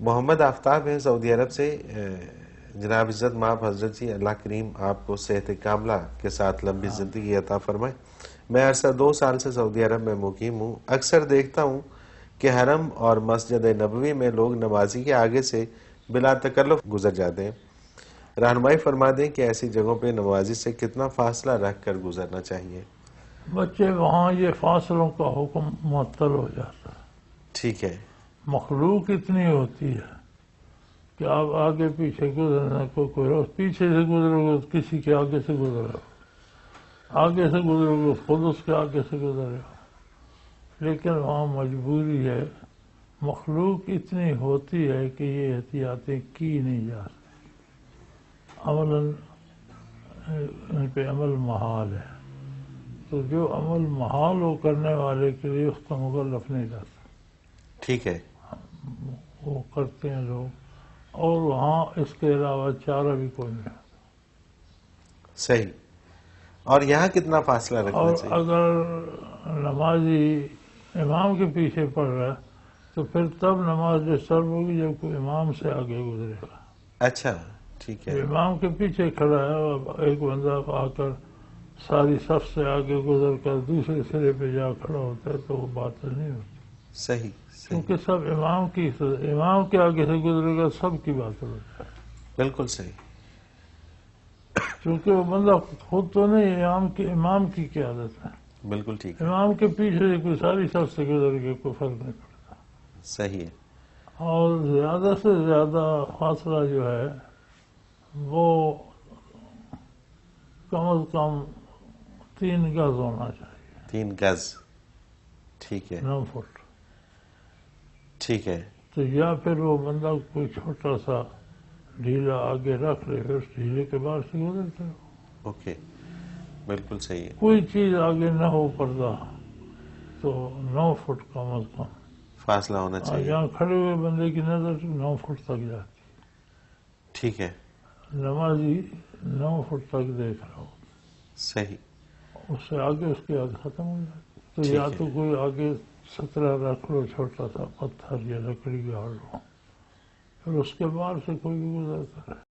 محمد آفتاب ہیں سعودی عرب سے۔ جناب عزت مآب حضرت جی، اللہ کریم آپ کو صحت کاملہ کے ساتھ لمبی زندگی عطا فرمائے۔ میں عرصہ 2 سال سے سعودی عرب میں مقیم ہوں۔ اکثر دیکھتا ہوں کہ حرم اور مسجد نبوی میں لوگ نمازی کے آگے سے بلا تکلف گزر جاتے ہیں۔ رہنمائی فرما دیں کہ ایسی جگہوں پہ نمازی سے کتنا فاصلہ رکھ کر گزرنا چاہیے؟ بچے وہاں یہ فاصلوں کا حکم معطل ہو جاتا ہے۔ ٹھیک ہے۔ مخلوق اتنی ہوتی ہے کہ آپ آگے پیچھے گزرنے کو کوئی پیچھے سے گزرو گے کسی کے آگے سے گزر رہے ہو، آگے سے گزرو گے خود اس کے آگے سے گزر رہے ہو، لیکن وہاں مجبوری ہے، مخلوق اتنی ہوتی ہے کہ یہ احتیاطیں کی نہیں جا سکتی، عملاً ان پہ عمل محال ہے، تو جو عمل محال ہو کرنے والے کے لیے اس کا مکلف نہیں رہتا، ٹھیک ہے۔ وہ کرتے ہیں لوگ، اور وہاں اس کے علاوہ چارہ بھی کوئی نہیں ہوتا۔ صحیح۔ اور یہاں کتنا فاصلہ رکھنا اور چاہیے؟ اگر نمازی امام کے پیچھے پڑ رہا ہے تو پھر تب نماز ڈسٹرب ہوگی جب کوئی امام سے آگے گزرے گا۔ اچھا، ٹھیک ہے۔ امام کے پیچھے کھڑا ہے اور ایک بندہ آ کر ساری صف سے آگے گزر کر دوسرے سرے پہ جا کھڑا ہوتا ہے تو وہ باطل نہیں ہوتی، صحیح صحیح، کیونکہ سب امام کے آگے سے گزرے گا، سب کی باطل ہو جائے گی، بالکل صحیح۔ کیونکہ وہ بندہ خود تو نہیں، امام کی قیادت ہے، بالکل ٹھیک ہے۔ امام کے پیچھے سے کوئی ساری صف سے گزر کے کوئی فرق نہیں پڑتا، صحیح ہے۔ اور زیادہ سے زیادہ فاصلہ جو ہے وہ کم از کم 3 گز ہونا چاہیے، 3 گز، ٹھیک ہے 9 فٹ۔ ٹھیک ہے۔ تو یا پھر وہ بندہ کوئی چھوٹا سا ڈھیلا آگے رکھ لے، پھر اس ڈھیلے کے بعد سے گزرتے ہو، اوکے، بالکل صحیح ہے۔ کوئی چیز آگے نہ ہو پردہ تو 9 فٹ کم از کم فاصلہ ہونا چاہیے۔ یہاں کھڑے ہوئے بندے کی نظر 9 فٹ تک جاتی، ٹھیک ہے، نمازی 9 فٹ تک دیکھ رہا ہو، صحیح۔ اس سے آگے اس کے آگے ختم ہو جاتی، تو ٹھیک یا ہے۔ تو کوئی آگے سترہ رکھ لو، چھوٹا سا پتھر یا لکڑی گاڑ لو، پھر اس کے بعد سے کوئی بھی گزرتا ہے۔